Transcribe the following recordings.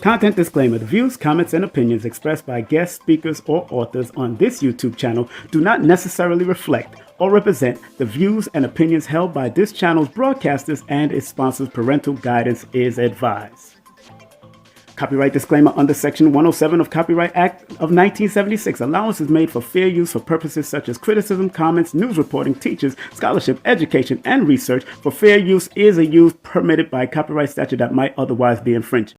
Content disclaimer. The views, comments, and opinions expressed by guest speakers or authors on this YouTube channel do not necessarily reflect or represent the views and opinions held by this channel's broadcasters and its sponsors. Parental guidance is advised. Copyright disclaimer under Section 107 of Copyright Act of 1976. Allowance is made for fair use for purposes such as criticism, comments, news reporting, teachers, scholarship, education, and research. For fair use is a use permitted by copyright statute that might otherwise be infringed.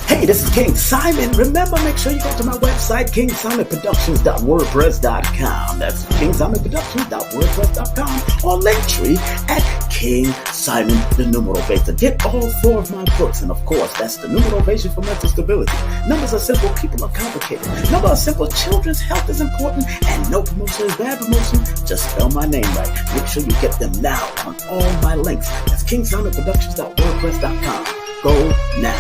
Hey, this is King Simon. Remember, make sure you go to my website, kingsimonproductions.wordpress.com. That's kingsimonproductions.wordpress.com, or Linktree at King Simon the Numero Beta. Get all 4 of my books, and of course, that's the Numerovation for Mental Stability. Numbers are simple, people are complicated. Numbers are simple, children's health is important, and no promotion is bad promotion. Just spell my name right. Make sure you get them now on all my links. That's kingsimonproductions.wordpress.com. Go now.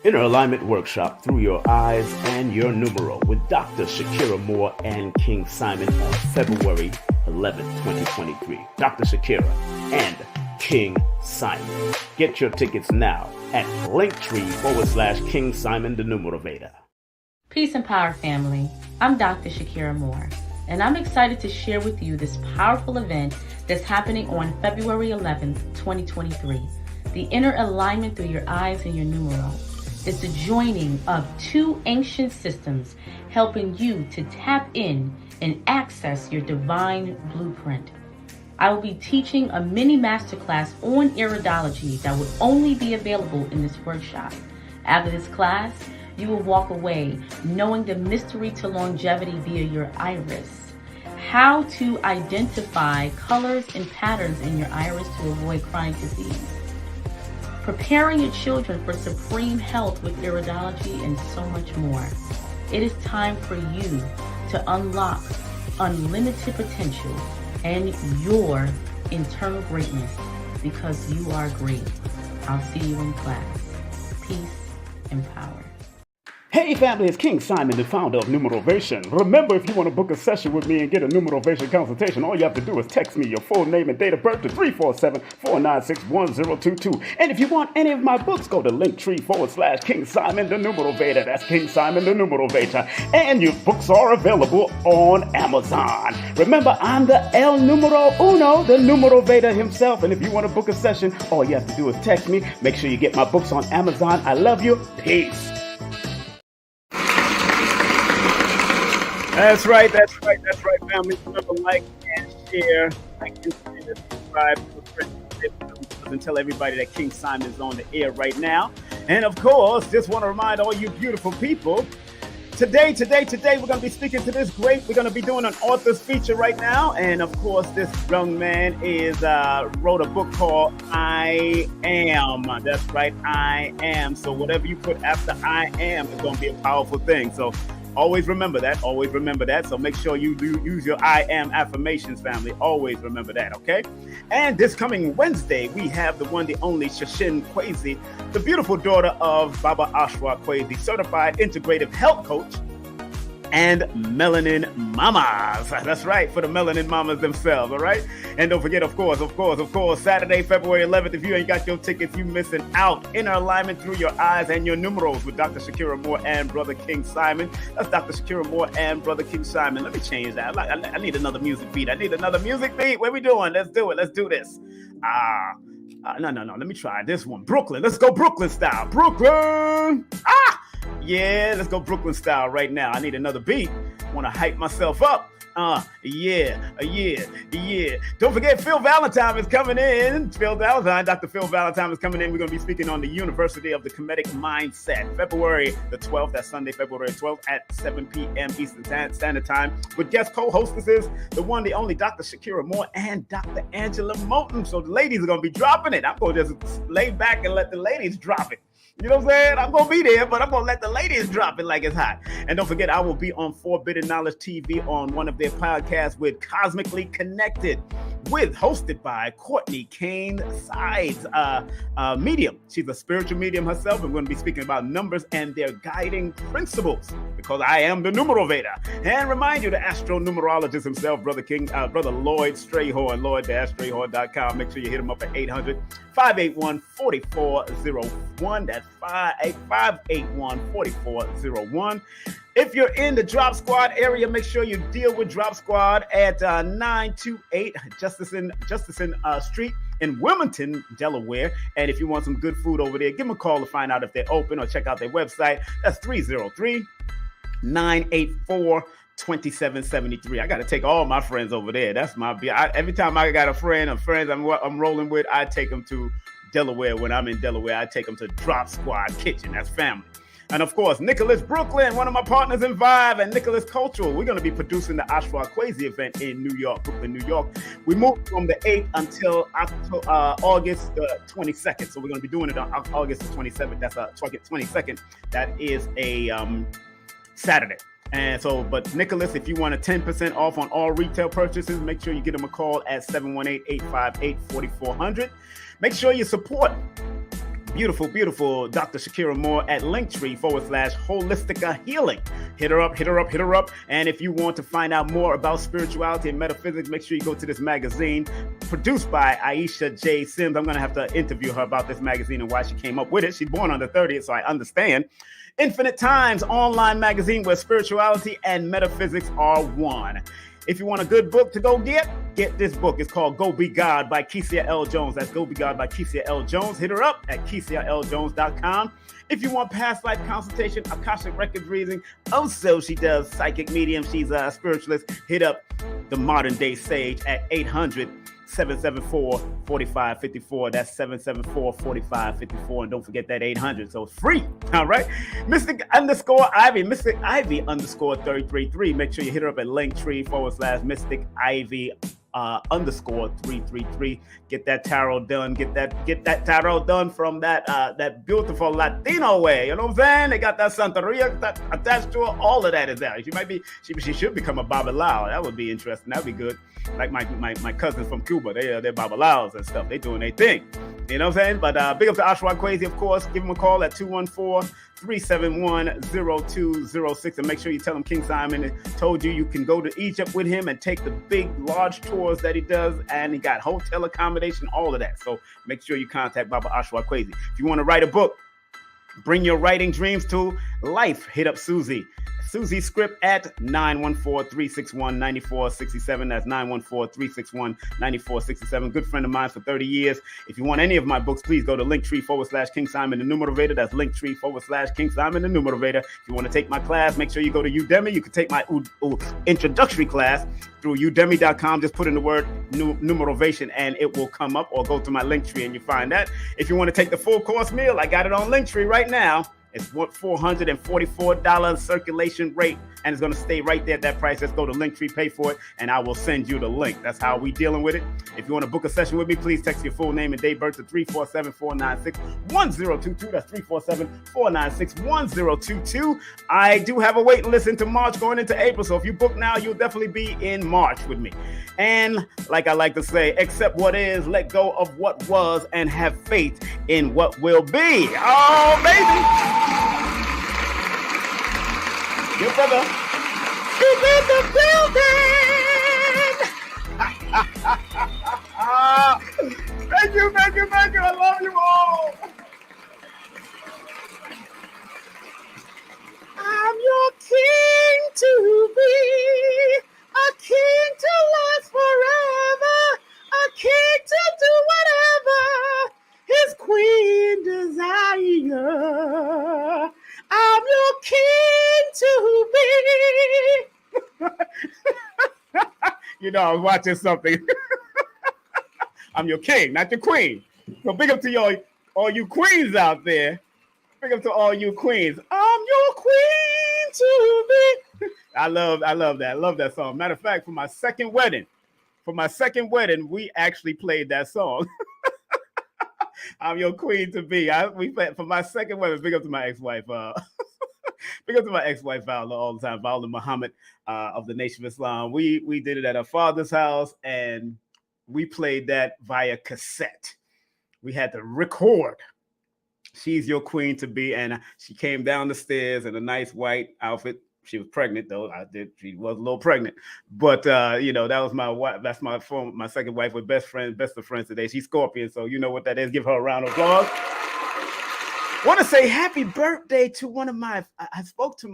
Inner Alignment Workshop Through Your Eyes and Your Numero with Dr. Shakira Moore and King Simon on February 11th, 2023. Dr. Shakira and King Simon. Get your tickets now at Linktree/King Simon the Numero Beta. Peace and power, family. I'm Dr. Shakira Moore, and I'm excited to share with you this powerful event that's happening on February 11th, 2023. The Inner Alignment Through Your Eyes and Your Numero. It's the joining of 2 ancient systems helping you to tap in and access your divine blueprint. I will be teaching a mini masterclass on iridology that will only be available in this workshop. After this class, you will walk away knowing the mystery to longevity via your iris, how to identify colors and patterns in your iris to avoid chronic disease, preparing your children for supreme health with iridology, and so much more. It is time for you to unlock unlimited potential and your internal greatness, because you are great. I'll see you in class. Peace and power. Hey family, it's King Simon, the founder of Numerovation. Remember, if you want to book a session with me and get a Numerovation consultation, all you have to do is text me your full name and date of birth to 347-496-1022. And if you want any of my books, go to Linktree/King Simon the Numero Beta. That's King Simon the Numero Beta. And your books are available on Amazon. Remember, I'm the El Numero Uno, the Numero Beta himself. And if you want to book a session, all you have to do is text me. Make sure you get my books on Amazon. I love you. Peace. That's right, family. Remember, like and share, subscribe to the friends and tell everybody that King Simon is on the air right now. And of course, just want to remind all you beautiful people, today, we're going to be speaking to this great, we're going to be doing an author's feature right now. And of course, this young man wrote a book called I Am. That's right, I Am. So whatever you put after I Am is going to be a powerful thing. So always remember that. So make sure you do use your I Am affirmations, family. Always remember that, okay? And this coming Wednesday, we have the one, the only Shashin Kwesi, the beautiful daughter of Baba Ashwa Kwesi, certified integrative health coach and melanin mamas. That's right, for the melanin mamas themselves, all right? And don't forget, of course, Saturday, February 11th, if you ain't got your tickets, you missing out. Inner Alignment Through Your Eyes and Your Numeros with Dr. Shakira Moore and Brother King Simon. That's Dr. Shakira Moore and Brother King Simon. Let me change that. I need another music beat. What we doing? Let's do it. Let's do this. No. Let me try this one. Brooklyn. Let's go Brooklyn style. Brooklyn. Yeah, let's go Brooklyn style right now. I need another beat. Want to hype myself up. Yeah. Don't forget, Phil Valentine is coming in. Dr. Phil Valentine is coming in. We're going to be speaking on the University of the Comedic Mindset, February the 12th. That's Sunday, February 12th at 7 p.m. Eastern Standard Time. With guest co-hostesses, the one, the only Dr. Shakira Moore and Dr. Angela Moulton. So the ladies are going to be dropping it. I'm going to just lay back and let the ladies drop it. You know what I'm saying? I'm going to be there, but I'm going to let the ladies drop it like it's hot. And don't forget, I will be on Forbidden Knowledge TV on one of their podcasts with Cosmically Connected, hosted by Courtney Kane Sides, medium. She's a spiritual medium herself. I'm going to be speaking about numbers and their guiding principles because I am the Numerovator. And remind you, the astro-numerologist himself, Brother Lloyd Strayhorn, Lloyd-Strayhorn.com. Make sure you hit him up at 800-581-4401. That's 581-4401. If you're in the Drop Squad area, make sure you deal with Drop Squad at 928 Justin Street in Wilmington, Delaware. And if you want some good food over there, give them a call to find out if they're open or check out their website. That's 303-984-2773. I got to take all my friends over there. That's every time I got a friend or friends I'm rolling with, I take them to Delaware. When I'm in Delaware, I take them to Drop Squad Kitchen. That's family. And of course, Nicholas Brooklyn, one of my partners in Vibe, and Nicholas Cultural. We're going to be producing the Ashwa Kwesi event in New York, Brooklyn, New York. We moved from the 8th until August the 22nd. So we're going to be doing it on August the 27th. That's 22nd. That is a Saturday. And so, but Nicholas, if you want a 10% off on all retail purchases, make sure you give him a call at 718-858-4400. Make sure you support beautiful Dr. Shakira Moore at Linktree/Holistica Healing. Hit her up. And if you want to find out more about spirituality and metaphysics, make sure you go to this magazine produced by Aisha J. Sims. I'm going to have to interview her about this magazine and why she came up with it. She's born on the 30th, so I understand. Infinite Times online magazine where spirituality and metaphysics are one. If you want a good book to go get this book. It's called Go Be God by Kesia L. Jones. That's Go Be God by Kesia L. Jones. Hit her up at KesiaLJones.com. If you want past life consultation, Akashic Records reading, also she does psychic medium. She's a spiritualist. Hit up the modern day sage at 800-774-4554. That's 774-4554. And don't forget that 800. So it's free. All right. Mystic Ivy 333. Make sure you hit her up at Linktree/Mystic Ivy _333. Get that tarot done. Get that tarot done from that beautiful Latino way. You know what I'm saying? They got that Santeria attached to her. All of that is there. She should become a Babalao. That would be interesting. That'd be good. Like my cousins from Cuba, they're Babalaos and stuff. They doing their thing. You know what I'm saying? But big up to Ashwa Kwesi, of course. Give him a call at 214-371-0206. And make sure you tell him King Simon told you can go to Egypt with him and take the big, large tours that he does. And he got hotel accommodation, all of that. So make sure you contact Baba Ashwa Kwesi. If you want to write a book, bring your writing dreams to life. Hit up Susie Script at 914-361-9467. That's 914-361-9467. Good friend of mine for 30 years. If you want any of my books, please go to Linktree/King Simon the Numerovator. That's Linktree/King Simon the Numerovator. If you want to take my class, make sure you go to Udemy. You can take my introductory class through udemy.com. Just put in the word numerovation and it will come up, or go to my Linktree and you find that. If you want to take the full course meal, I got it on Linktree right now. It's $444 circulation rate, and it's going to stay right there at that price. Let's go to Linktree, pay for it, and I will send you the link. That's how we dealing with it. If you want to book a session with me, please text your full name and date of birth to 347-496-1022. That's 347-496-1022. I do have a waiting list into March going into April, so if you book now, you'll definitely be in March with me. And like I like to say, accept what is, let go of what was, and have faith in what will be. Oh, baby. Your brother is in the building. Thank you. I love you all. I'm your king to be, a king to last forever, a king to do whatever his queen desire. I'm your king to be. you know I was watching something. I'm your king, not your queen. So big up to all you queens out there. Big up to all you queens. I'm your queen to be. I love that. I love that song. Matter of fact, for my second wedding, we actually played that song. I'm your queen to be. We played for my second wedding. Big up to my ex-wife. Big up to my ex-wife Vala all the time. Vala Muhammad of the Nation of Islam. We did it at her father's house, and we played that via cassette. We had to record She's Your Queen to Be, and she came down the stairs in a nice white outfit. She was pregnant though. She was a little pregnant, but you know, that was my wife. That's my second wife. We're best of friends today. She's Scorpion, so you know what that is. Give her a round of applause. Want to say happy birthday to one of my. I spoke to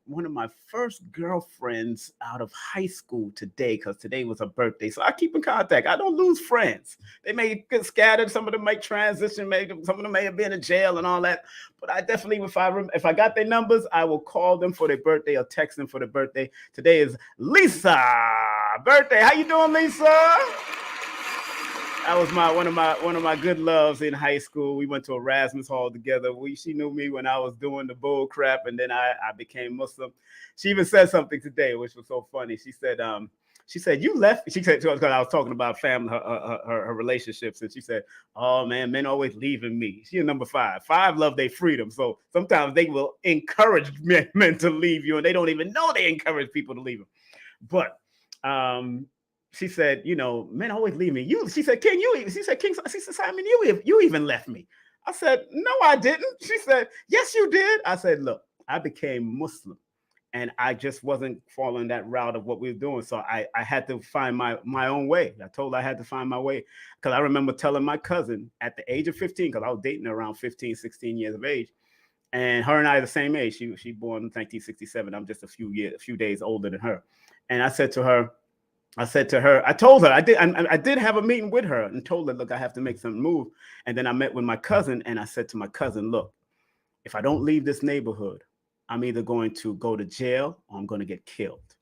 one of my first girlfriends out of high school today, because today was her birthday. So I keep in contact. I don't lose friends. They may get scattered. Some of them might transition. Some of them may have been in jail and all that. But I definitely, if I got their numbers, I will call them for their birthday or text them for their birthday. Today is Lisa birthday. How you doing, Lisa? That was one of my good loves in high school. We went to Erasmus Hall together. She knew me when I was doing the bull crap, and then I became Muslim. She even said something today, which was so funny. She said you left. She said, because I was talking about family, her relationships, and she said, "Oh man, men always leaving me." She's number 5. 5 love their freedom, so sometimes they will encourage men to leave you, and they don't even know they encourage people to leave them. But she said, you know, men always leave me. She said, King, Simon, you even left me. I said, no, I didn't. She said, yes, you did. I said, look, I became Muslim, and I just wasn't following that route of what we were doing. So I had to find my own way. I told her I had to find my way, because I remember telling my cousin at the age of 15, because I was dating her around 15, 16 years of age. And her and I are the same age. She born in 1967. I'm just a few days older than her. And I told her, I did have a meeting with her and told her, look, I have to make some move. And then I met with my cousin, and I said to my cousin, look, if I don't leave this neighborhood, I'm either going to go to jail or I'm going to get killed,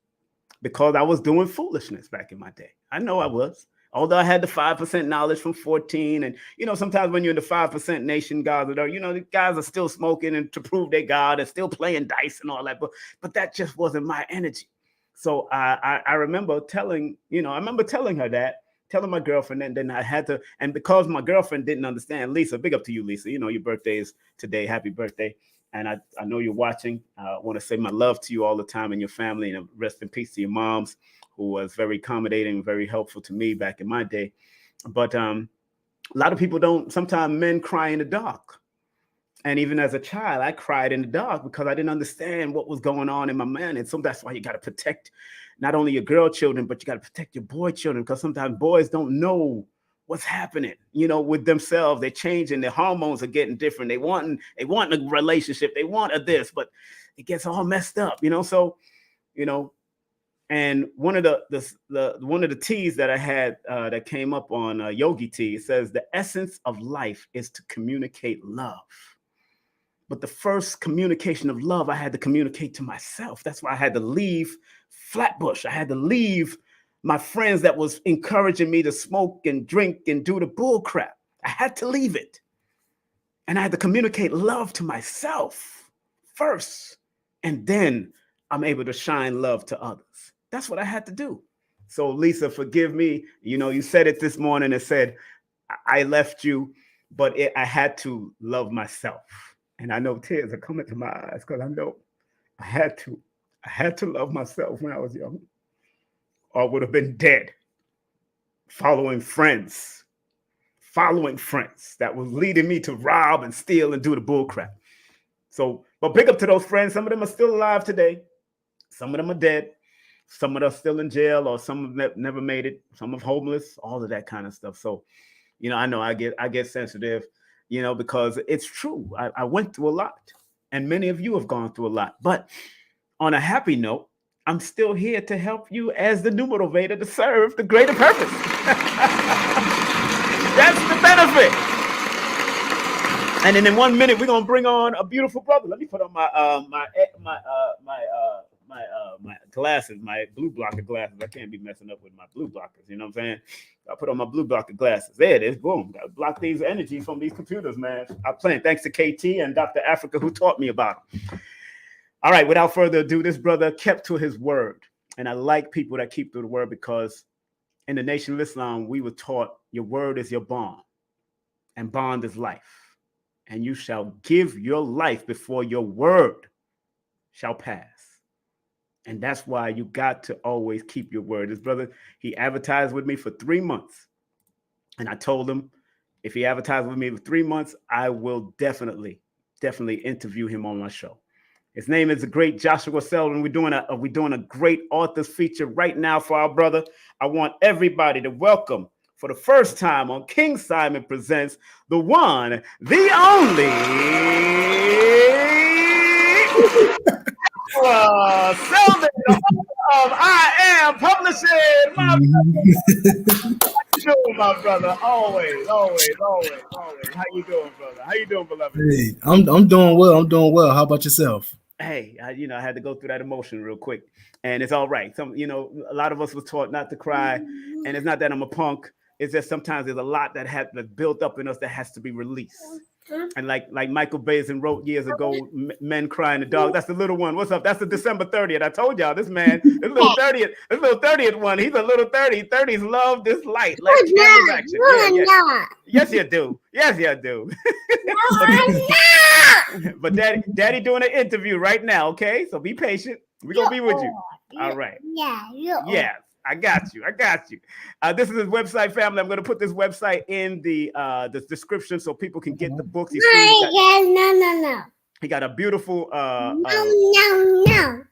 because I was doing foolishness back in my day. I know I was, although I had the 5% knowledge from 14. And, you know, sometimes when you're in the 5% nation, guys are, you know, the guys are still smoking and to prove they God and still playing dice and all that. But that just wasn't my energy. So I remember telling her that, telling my girlfriend, and then I had to, and because my girlfriend didn't understand, Lisa, big up to you, Lisa. You know, your birthday is today. Happy birthday. And I know you're watching. I want to say my love to you all the time and your family, and rest in peace to your moms, who was very accommodating and very helpful to me back in my day. But a lot of people don't, sometimes men cry in the dark. And even as a child, I cried in the dark because I didn't understand what was going on in my mind. And so that's why you got to protect not only your girl children, but you got to protect your boy children, because sometimes boys don't know what's happening, you know, with themselves. They're changing. Their hormones are getting different. They want a relationship. They want a this, but it gets all messed up, you know? So, you know, and one of the teas that I had that came up on Yogi Tea, it says the essence of life is to communicate love. But the first communication of love, I had to communicate to myself. That's why I had to leave Flatbush. I had to leave my friends that was encouraging me to smoke and drink and do the bull crap. I had to leave it. And I had to communicate love to myself first. And then I'm able to shine love to others. That's what I had to do. So Lisa, forgive me. You know, you said it this morning and said, I left you, but I had to love myself. And I know tears are coming to my eyes, because I know I had to love myself when I was young, or I would have been dead following friends that was leading me to rob and steal and do the bull crap. So, but big up to those friends. Some of them are still alive today. Some of them are dead. Some of them are still in jail, or some have never made it. Some are homeless, all of that kind of stuff. So, you know I get sensitive, you know, because it's true. I went through a lot, and many of you have gone through a lot. But on a happy note, I'm still here to help you as the new motivator to serve the greater purpose. That's the benefit. And then in 1 minute, we're gonna bring on a beautiful brother. Let me put on my my glasses, my blue blocker glasses. I can't be messing up with my blue blockers. You know what I'm saying? I put on my blue blocker glasses. There it is. Boom. Got to block these energy from these computers, man. I'm playing. Thanks to KT and Dr. Africa who taught me about them. All right. Without further ado, this brother kept to his word, and I like people that keep to the word because in the Nation of Islam we were taught your word is your bond, and bond is life, and you shall give your life before your word shall pass. And that's why you got to always keep your word. This brother, he advertised with me for 3 months. And I told him, if he advertised with me for 3 months, I will definitely interview him on my show. His name is the great Joshua Seldon. We're doing a great authors feature right now for our brother. I want everybody to welcome, for the first time on King Simon Presents, the one, the only Seldon of I Am Publishing. How you doing, my brother? Always. How you doing, brother? How you doing, beloved? Hey, I'm doing well. How about yourself? Hey, I had to go through that emotion real quick, and it's all right. A lot of us was taught not to cry, and it's not that I'm a punk. It's just sometimes there's a lot that built up in us that has to be released. And like Michael Basin wrote years ago, men crying the dog. That's the little one. What's up? That's the December 30th. I told y'all this man, this little 30th one. He's a little 30. 30s love this light. Like cameras action. Yeah. Yes, you do. But daddy doing an interview right now. Okay, so be patient. We're gonna be with you. All right. Yeah. I got you. This is his website, family. I'm going to put this website in the description so people can get the books. No. He got a beautiful No.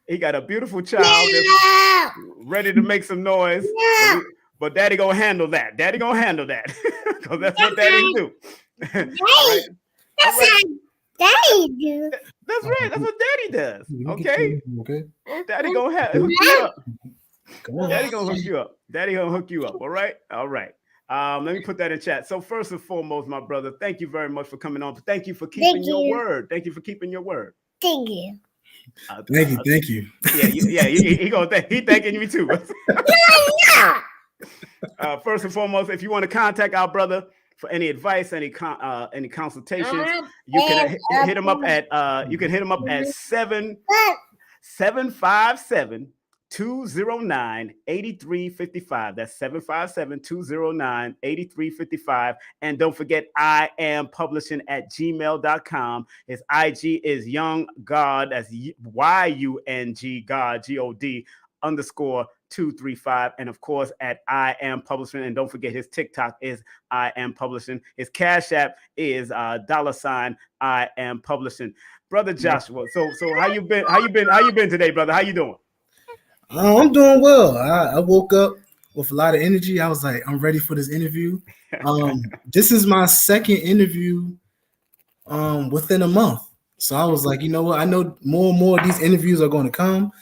He got a beautiful child that's ready to make some noise. No. But daddy gonna handle that. Because that's what daddies do. That's what daddy do. That's right. That's what daddy does. Okay. Daddy gonna hook you up. Daddy gonna hook you up. All right. Let me put that in chat. So first and foremost, my brother, thank you very much for coming on. Thank you for keeping your word. Thank you. Thank you. Thank you. Yeah. He thanking me too. First and foremost, if you want to contact our brother for any advice, any consultations, you can hit him up at 757 209-8355. That's 757-209-8355. And don't forget, I am publishing at gmail.com. His IG is Young God, that's YUNG God, GOD _235. And of course, at I Am Publishing. And don't forget, his TikTok is I Am Publishing. His Cash App is $ I Am Publishing. Brother Joshua, so how you been today, brother? How you doing? I'm doing well. I woke up with a lot of energy. I was like, I'm ready for this interview. This is my second interview within a month. So I was like, you know what? I know more and more of these interviews are going to come.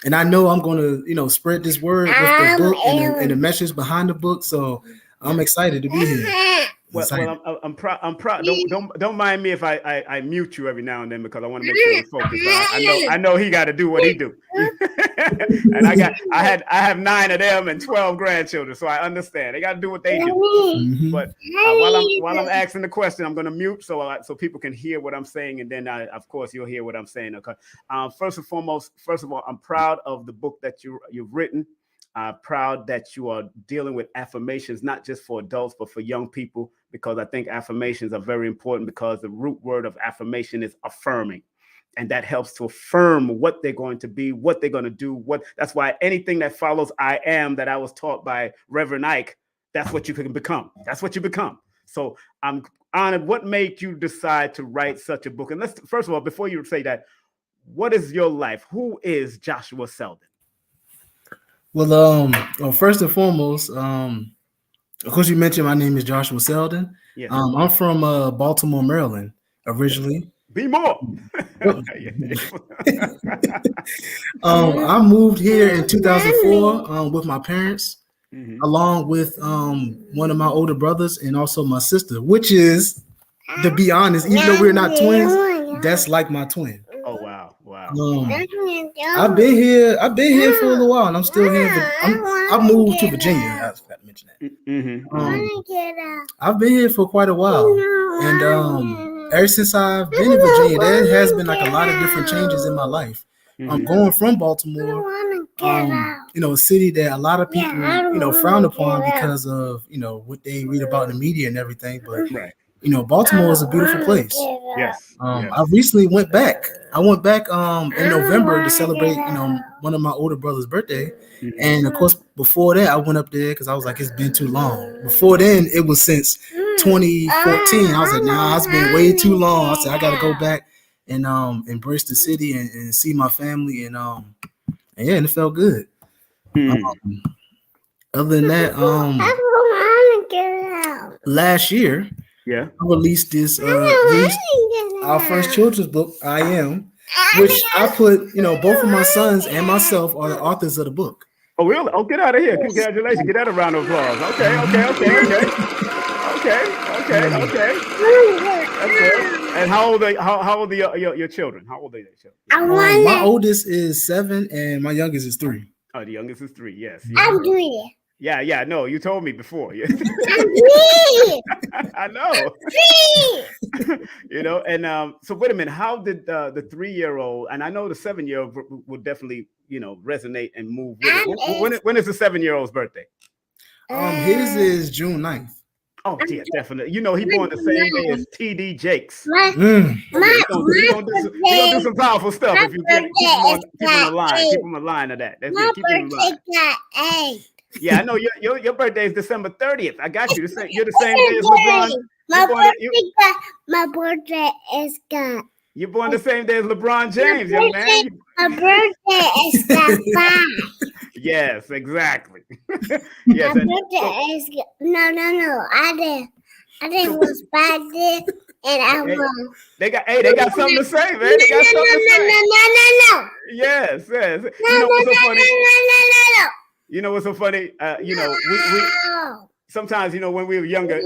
And I know I'm going to, spread this word with the book and the message behind the book. So I'm excited to be here. Well, I'm proud. Don't mind me if I mute you every now and then because I want to make sure we're focused. I know he got to do what he do, and I have 9 of them and 12 grandchildren, so I understand they got to do what they do. Mm-hmm. But while I'm asking the question, I'm going to mute so people can hear what I'm saying, and then of course you'll hear what I'm saying. Okay. First of all, I'm proud of the book that you've written. Proud that you are dealing with affirmations, not just for adults, but for young people, because I think affirmations are very important because the root word of affirmation is affirming. And that helps to affirm what they're going to be, what they're going to do. That's why anything that follows I am that I was taught by Reverend Ike, that's what you can become. That's what you become. So I'm honored. What made you decide to write such a book? And first of all, before you say that, what is your life? Who is Joshua Seldon? Well, first and foremost, of course, you mentioned my name is Joshua Seldon. Yes. I'm from Baltimore, Maryland, originally. Be more. I moved here in 2004 with my parents, along with one of my older brothers and also my sister, which is, to be honest, even though we're not twins, that's like my twin. Oh, wow. I've been here for a little while, and I'm still here. I moved to Virginia. I forgot to mention that. I've been here for quite a while, and ever since I've been in Virginia, there has been like a lot of different changes in my life. I'm going from Baltimore, a city that a lot of people, frown upon because of, what they read about in the media and everything. But Baltimore is a beautiful place. Yes. I recently went back. I went back in November to celebrate, one of my older brother's birthday. And of course, before that, I went up there because I was like, it's been too long. Before then, it was since 2014. I was like, nah, it's been way too long. I said, I got to go back and embrace the city and see my family. And and it felt good. Other than that, last year, I released our first children's book, I Am, which I put, both of my sons and myself are the authors of the book. Oh, really? Oh, get out of here. Congratulations. Get that a round of applause. Okay. That's good. And how old are your children? How old are your children? My oldest is 7 and my youngest is 3. Oh, the youngest is 3, yes. I'm doing it. Yeah, no, you told me before. I know. And so wait a minute, how did the 3-year-old, and I know the 7-year-old will definitely, resonate and move with it. When is the 7-year-old's birthday? His is June 9th. Oh, yeah, definitely. He born the same day as TD Jakes. My You're gonna do some powerful stuff if you keep him alive. Keep him alive of that. That's it. Keep him alive. birthday. Yeah, I know your birthday is December 30th. I got you. You're the same day as LeBron. My birthday is gone. You're born the same day as LeBron James, young man. My birthday is gone. Yes, exactly. Yes. My birthday is no. I didn't was back there and I won. They got something to say, man. They got something to say. No. Yes. No. You know what's so funny? We sometimes, when we were younger,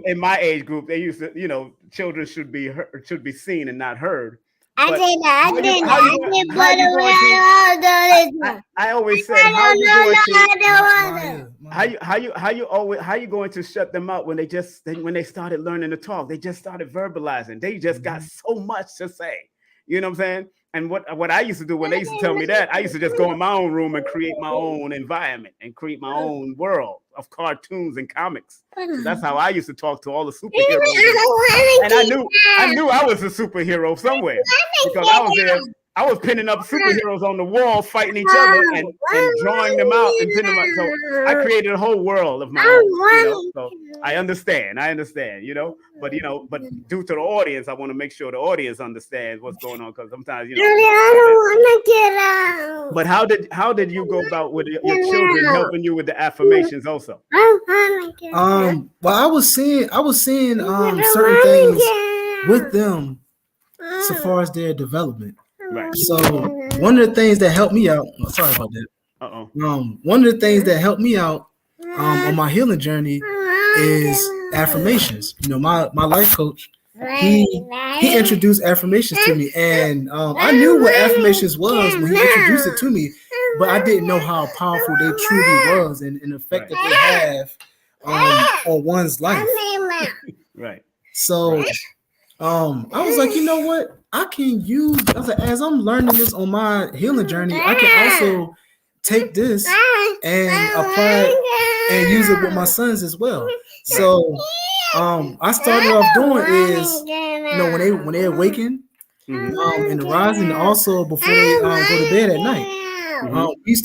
in my age group, they used to, children should be seen and not heard. I always said, how you going to shut them up when they started learning to talk? They just started verbalizing. They just got so much to say. You know what I'm saying? And what I used to do when they used to tell me that, I used to just go in my own room and create my own environment and create my own world of cartoons and comics. So that's how I used to talk to all the superheroes. And I knew I was a superhero somewhere because I was there. I was pinning up superheroes on the wall, fighting each other and drawing them out and pinning them up. So I created a whole world of my own. So I understand, but due to the audience, I want to make sure the audience understands what's going on because sometimes, I don't want to get out. But how did you go about with your children helping you with the affirmations also? Well, I was seeing certain things with them so far as their development. Right. So one of the things that helped me out, sorry about that. One of the things that helped me out on my healing journey is affirmations. My life coach, he introduced affirmations to me, and I knew what affirmations was when he introduced it to me, but I didn't know how powerful they truly was and the effect that they have on one's life. Right. So I was like, you know what? I can use, as I'm learning this on my healing journey, I can also take this and apply it and use it with my sons as well. So I started off doing is, when they awaken in the rising, and also before they go to bed at night. We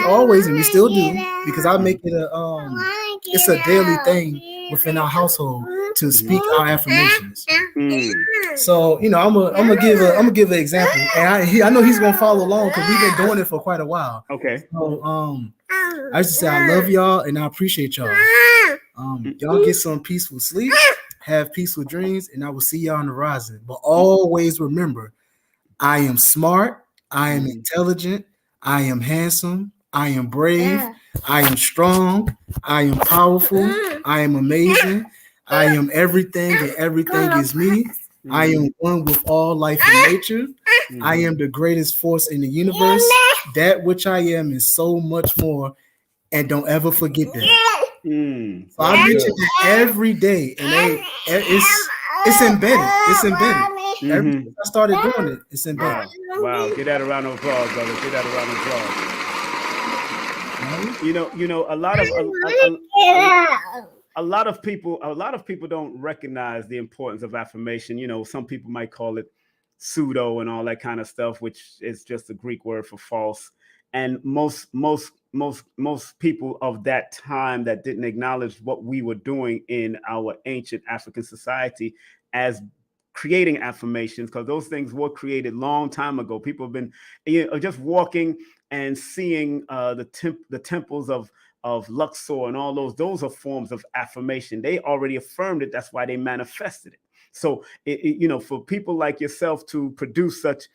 always, and we still do, because I make it it's a daily thing within our household to speak our affirmations. So I'm gonna give an example, and I know he's gonna follow along because we've been doing it for quite a while. Okay. So I used to say I love y'all and I appreciate y'all. Y'all get some peaceful sleep, have peaceful dreams, and I will see y'all on the horizon. But always remember, I am smart, I am intelligent, I am handsome, I am brave, I am strong, I am powerful, I am amazing, I am everything and everything is me. I am one with all life and nature. I am the greatest force in the universe. That which I am is so much more, and don't ever forget that. So I mention that every day, and it's embedded. It's embedded. Ever since I started doing it, it's embedded. Wow. Get that around of applause, brother. Get that around of applause. You know, a lot of people don't recognize the importance of affirmation. You know, some people might call it pseudo and all that kind of stuff, which is just a Greek word for false. And most people of that time that didn't acknowledge what we were doing in our ancient African society as creating affirmations, because those things were created long time ago. People have been just walking and seeing the temples of Luxor and all those are forms of affirmation. They already affirmed it. That's why they manifested it. So, for people like yourself to produce such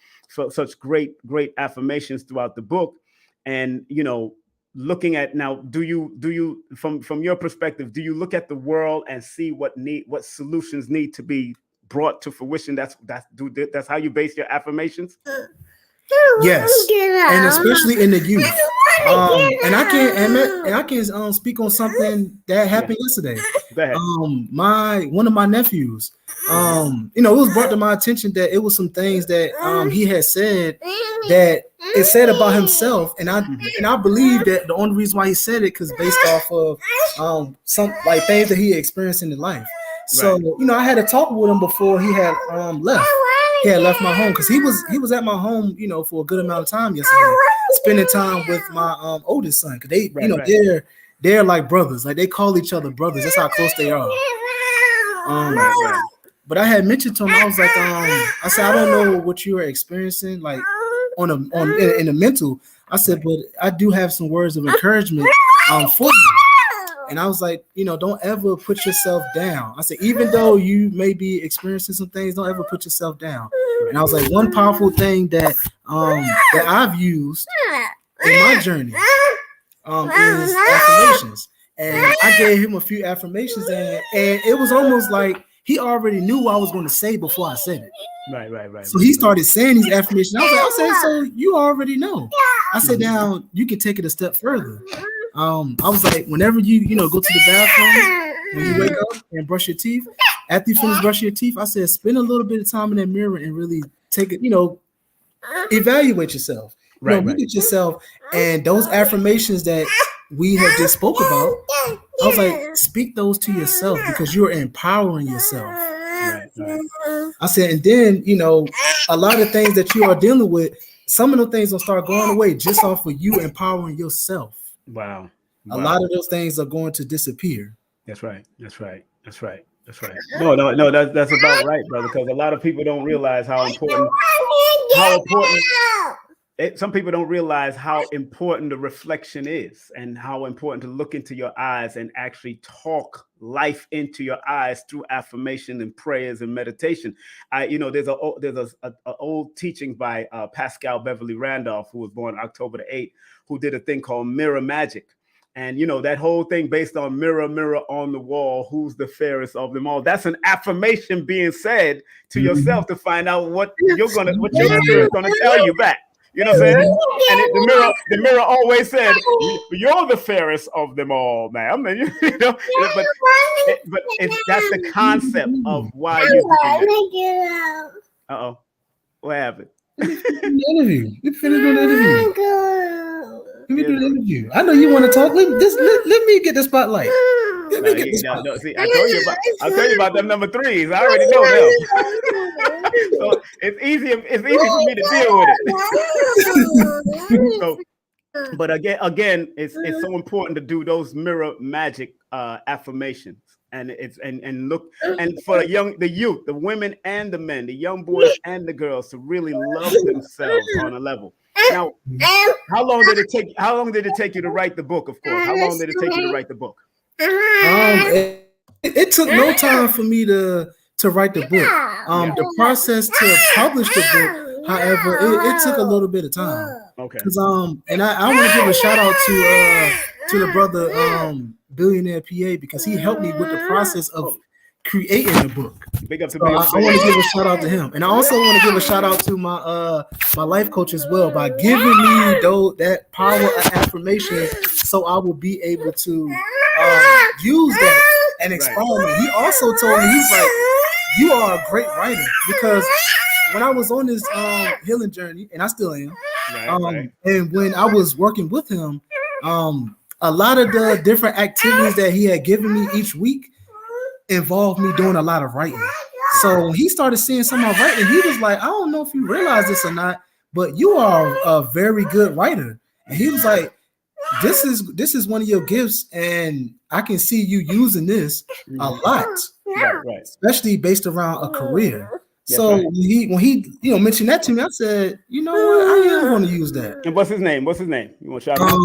great affirmations throughout the book, and looking at now, do you from your perspective, do you look at the world and see what solutions need to be brought to fruition? That's how you base your affirmations. Yes, and especially in the youth. And I can speak on something that happened yesterday. One of my nephews, it was brought to my attention that it was some things that he had said that it said about himself, and I believe that the only reason why he said it because based off of some like things that he experienced in his life. So I had a talk with him before he had left. He had left my home because he was at my home, for a good amount of time yesterday, spending time with my oldest son. Cause they, they're like brothers. Like they call each other brothers. That's how close they are. But I had mentioned to him, I was like, I said, I don't know what you are experiencing, like in the mental. I said, but I do have some words of encouragement for you. And I was like, don't ever put yourself down. I said, even though you may be experiencing some things, don't ever put yourself down. And I was like, one powerful thing that I've used in my journey is affirmations. And I gave him a few affirmations, and it was almost like he already knew what I was going to say before I said it. Right. So he started saying these affirmations. I was like, so you already know. I said, now you can take it a step further. I was like, whenever you go to the bathroom, when you wake up and brush your teeth, after you finish brushing your teeth, I said, spend a little bit of time in that mirror and really take it, evaluate yourself. Look at yourself, and those affirmations that we have just spoke about, I was like, speak those to yourself because you're empowering yourself. I said, and then, a lot of things that you are dealing with, some of the things will start going away just off of you empowering yourself. Wow. A lot of those things are going to disappear. That's right. No, that's about right, brother. Because a lot of people don't realize how important. Some people don't realize how important the reflection is, and how important to look into your eyes and actually talk life into your eyes through affirmation and prayers and meditation. There's a old teaching by Pascal Beverly Randolph, who was born October the 8th, who did a thing called mirror magic. And, that whole thing based on mirror, mirror on the wall, who's the fairest of them all? That's an affirmation being said to yourself to find out what your spirit's going to tell you back. You know what I'm saying? And the mirror always said, "You're the fairest of them all, ma'am." And, but that's the concept of why you do that. Uh-oh. What happened? Interview. We finished doing the interview. Let me do the interview. I know you want to talk. Let me get the spotlight. Let me get the spotlight. See, I'll tell you about them number threes. I already know them. So it's easy for me to deal with it. But again, it's so important to do those mirror magic affirmations. And look, and for the youth, the women and the men, the young boys and the girls to really love themselves on a level. Now, how long did it take you to write the book? Of course, how long did it take you to write the book? It took no time for me to write the book. The process to publish the book, however, it took a little bit of time. Okay. Because and I want to give a shout out to the brother Billionaire PA, because he helped me with the process of creating the book. Big up to So I want to give a shout out to him, and I also want to give a shout out to my life coach as well by giving me that power of affirmation, so I will be able to use that and inspire me. He also told me, he's like, you are a great writer, because when I was on this healing journey, and I still am, and when I was working with him, a lot of the different activities that he had given me each week involved me doing a lot of writing. So when he started seeing some of my writing, he was like, I don't know if you realize this or not, but you are a very good writer. And he was like, this is one of your gifts, and I can see you using this a lot, especially based around a career. So when he mentioned that to me, I said, you know what, I am going to use that. And what's his name? You want to shout out?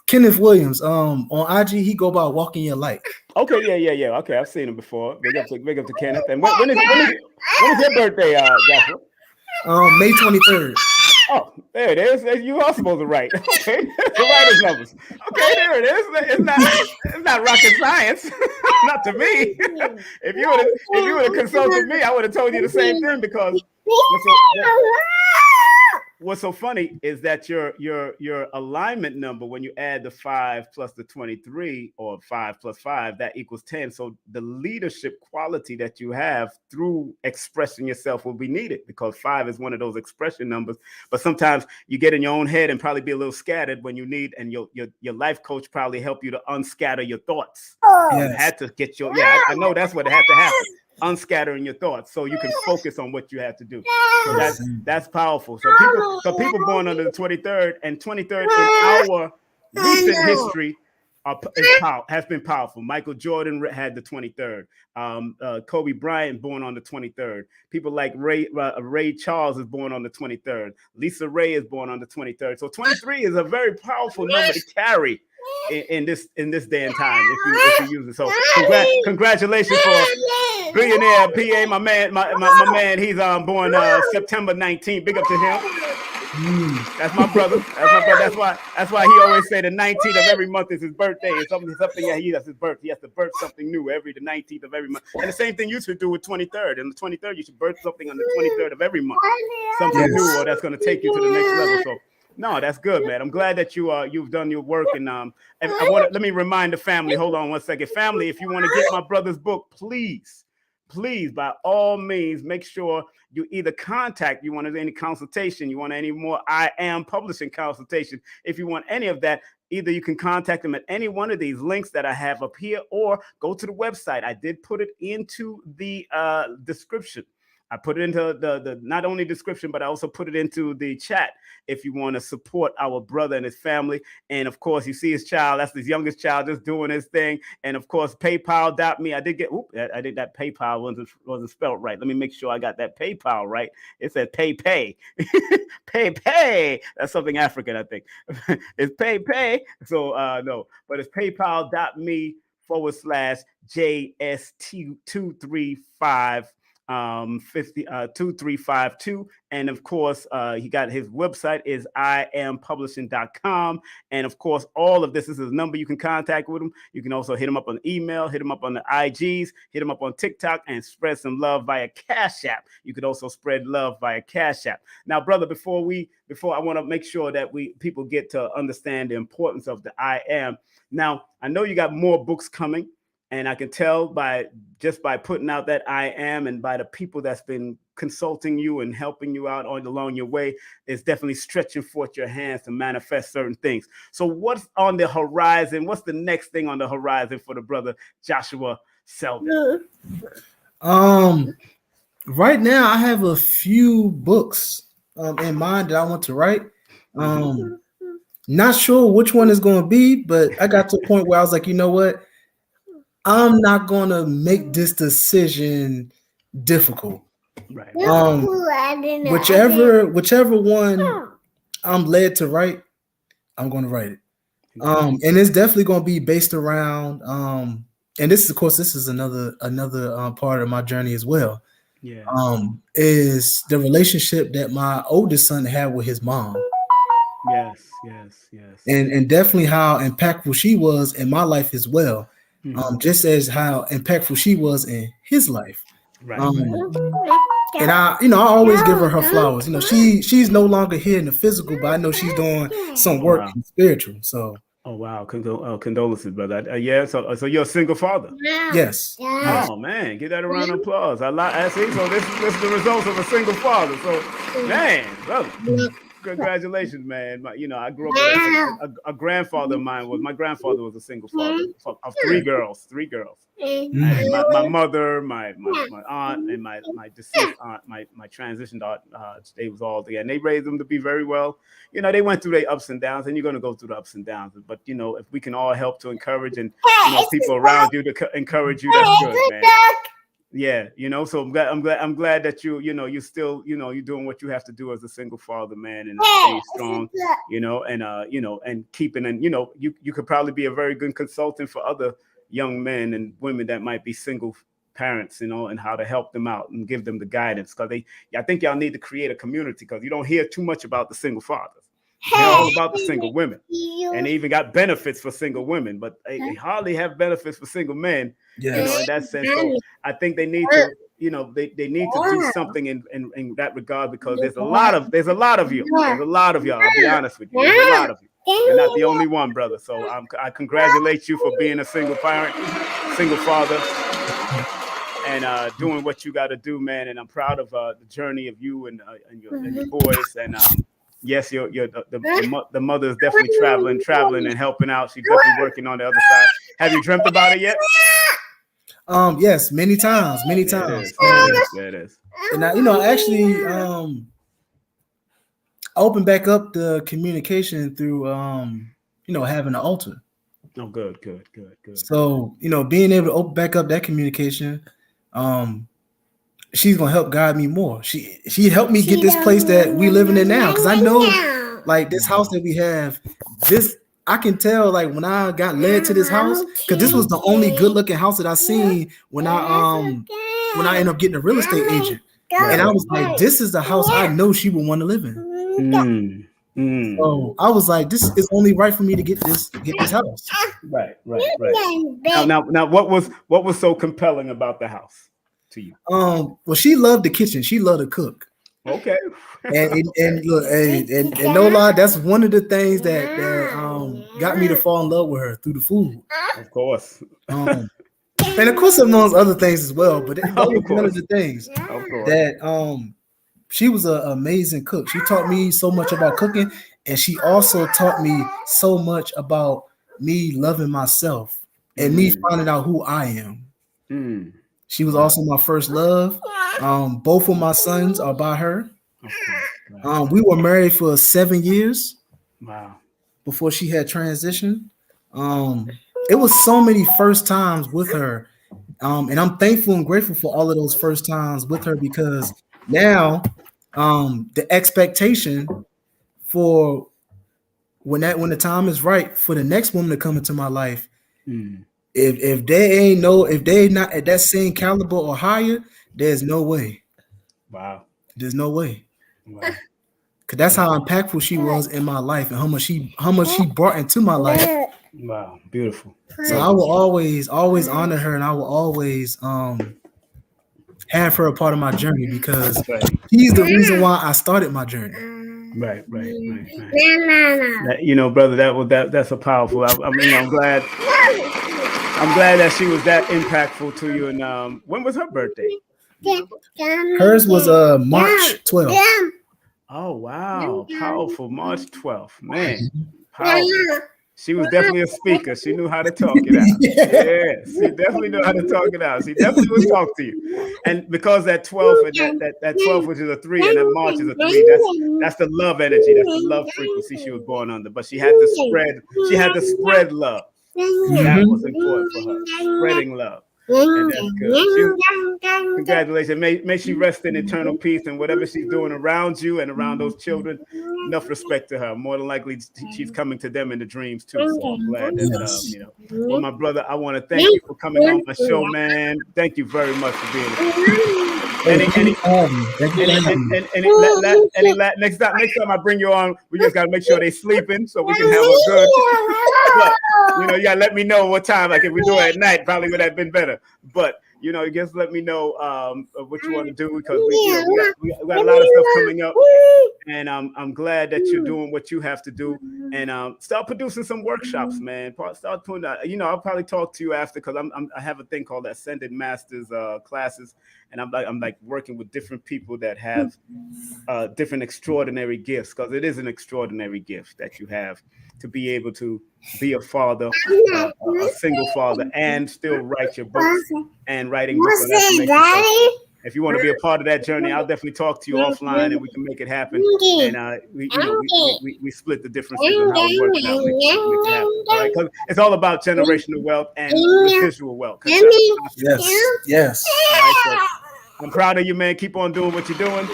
Kenneth Williams. On IG, he go by Walking Your Light. Okay, yeah. Okay, I've seen him before. Big up to Kenneth. And when is your birthday, Joshua? May 23rd. Oh, there it is. You are supposed to write. Okay, the writer's numbers. Okay, there it is. It's not rocket science. Not to me. If you would have consulted me, I would have told you the same thing, because what's so funny is that your alignment number, when you add the 5 plus the 23, or 5 plus 5, that equals 10. So the leadership quality that you have through expressing yourself will be needed, because 5 is one of those expression numbers. But sometimes you get in your own head and probably be a little scattered when you need, and your life coach probably help you to unscatter your thoughts. You had to get I know that's what had to happen. Unscattering your thoughts so you can focus on what you have to do. So that's powerful. So people born under the 23rd, and 23rd in our recent history has been powerful. Michael Jordan had the 23rd. Kobe Bryant born on the 23rd. People like Ray Charles is born on the 23rd. Lisa Ray is born on the 23rd. So 23 is a very powerful number to carry in this day and time if you use it. So congratulations for billionaire PA, my man. He's born September 19th. Big up to him. That's my brother. That's why he always say the 19th of every month is his birthday. It's something that's his birth. He has to birth something new the 19th of every month. And the same thing you should do with 23rd. And the 23rd, you should birth something on the 23rd of every month. Something new, or that's going to take you to the next level. So no, that's good, man. I'm glad that you've done your work. And let me remind the family. Hold on one second, family. If you want to get my brother's book, please, by all means, make sure you either contact. You want any consultation? You want any more I Am Publishing consultation? If you want any of that, either you can contact them at any one of these links that I have up here, or go to the website. I did put it into the description. I put it into the not only description, but I also put it into the chat if you want to support our brother and his family. And of course, you see his child, that's his youngest child, just doing his thing. And of course, PayPal.me. I did that PayPal wasn't spelled right. Let me make sure I got that PayPal right. It said pay. Pay. That's something African, I think. It's pay. So no, but it's PayPal.me /JST235 2352. And of course, he got his website is iampublishing.com. And of course, all of this is his number. You can contact with him. You can also hit him up on email, hit him up on the IGs, hit him up on TikTok, and spread some love via Cash App. You could also spread love via Cash App. Now, brother, before I want to make sure that people get to understand the importance of the I Am. Now, I know you got more books coming. And I can tell by putting out that I Am, and by the people that's been consulting you and helping you out along your way, it's definitely stretching forth your hands to manifest certain things. So what's on the horizon? What's the next thing on the horizon for the brother Joshua Seldon? Right now, I have a few books in mind that I want to write. Not sure which one is going to be, but I got to a point where I was like, you know what? I'm not going to make this decision difficult. Right. Whichever one I'm led to write, I'm going to write it. And it's definitely going to be based around, and this is another part of my journey as well. Yeah. Is the relationship that my oldest son had with his mom. Yes. And definitely how impactful she was in my life as well. just as how impactful she was in his life. Right. And I always give her flowers. She's no longer here in the physical, but I know she's doing some work in the spiritual. So. Oh wow! Condolences, brother. Yeah. So you're a single father. Yes. Oh man, give that a round of applause. I see. So this is the results of a single father. So, man, brother, congratulations, man. I grew up with a grandfather of mine. My grandfather was a single father of three girls. And my mother, my aunt, and my deceased aunt, my transitioned aunt, they was all together. And they raised them to be very well. They went through their ups and downs, and you're going to go through the ups and downs. But if we can all help to encourage and people around you to encourage you, that's good, man. Yeah, so I'm glad that you still you're doing what you have to do as a single father, man, and staying strong, and keeping and you could probably be a very good consultant for other young men and women that might be single parents, and how to help them out and give them the guidance, because I think y'all need to create a community, because you don't hear too much about the single fathers. They're all about the single women, and they even got benefits for single women, but they hardly have benefits for single men. Yes. In that sense. So I think they need to, they need to do something in that regard, because there's a lot of you. There's a lot of y'all. I'll be honest with you. There's a lot of you. You're not the only one, brother. So I congratulate you for being a single parent, single father, and doing what you got to do, man. And I'm proud of the journey of you and your boys. And yes, the mother is definitely traveling and helping out. She's definitely working on the other side. Have you dreamt about it yet? Yes, many times. It is. And I actually opened back up the communication through having an altar. Oh, good. So being able to open back up that communication, she's gonna help guide me more. She helped me get this place that we living in now, because I know, like, this house that we have, this I can tell, like, when I got led to this house, because this was the only good looking house that I seen when I ended up getting a real estate agent, and I was like, this is the house I know she would want to live in. So I was like, this is only right for me to get this house. Right. Now, what was so compelling about the house to you? Well, she loved the kitchen. She loved to cook. Okay. and look, and no lie, that's one of the things that got me to fall in love with her, through the food. Of course. And of course, amongst other things as well. But that was one of the things that she was an amazing cook. She taught me so much about cooking, and she also taught me so much about me loving myself and me finding out who I am. She was also my first love. Both of my sons are by her. We were married for 7 years. Wow. Before she had transitioned. It was so many first times with her. And I'm thankful and grateful for all of those first times with her, because now the expectation for when the time is right for the next woman to come into my life, if they not at that same caliber or higher, there's no way. Wow. There's no way. Wow. Cause that's how impactful she was in my life, and how much she brought into my life. Wow, beautiful. So I will always honor her, and I will always have her a part of my journey, because she's the reason why I started my journey. Right. Brother, that's a powerful. I'm glad that she was that impactful to you. And when was her birthday? Hers was March 12th. Oh wow, powerful. March 12th, man. Powerful. She was definitely a speaker. She knew how to talk it out. Yeah, she definitely knew how to talk it out. She definitely would talk to you. And because that 12, that 12, which is a 3, and that March is a 3, that's the love energy. That's the love frequency she was born under. But she had to spread love. That was important for her. Spreading love. And that's good. Congratulations. May she rest in eternal peace, and whatever she's doing around you and around those children, enough respect to her. More than likely, she's coming to them in the dreams too. So I'm glad that, Well, my brother, I want to thank you for coming on my show, man. Thank you very much for being here. Next time I bring you on, we just gotta make sure they're sleeping so we can have a good. But you gotta let me know what time. Like if we do it at night, probably would have been better. But just let me know what you want to do because we got a lot of stuff coming up, and I'm glad that you're doing what you have to do, and start producing some workshops, man. Start putting that. I'll probably talk to you after because I have a thing called Ascended Masters classes, and I'm like working with different people that have different extraordinary gifts because it is an extraordinary gift that you have to be able to be a father, a single father, and still write your books and writing books on affirmation. If you want to be a part of that journey, I'll definitely talk to you offline and we can make it happen. And we split the differences in how it works out. Make it happen. All right, because it's all about generational wealth and residual wealth. Yes. All right, so I'm proud of you, man. Keep on doing what you're doing.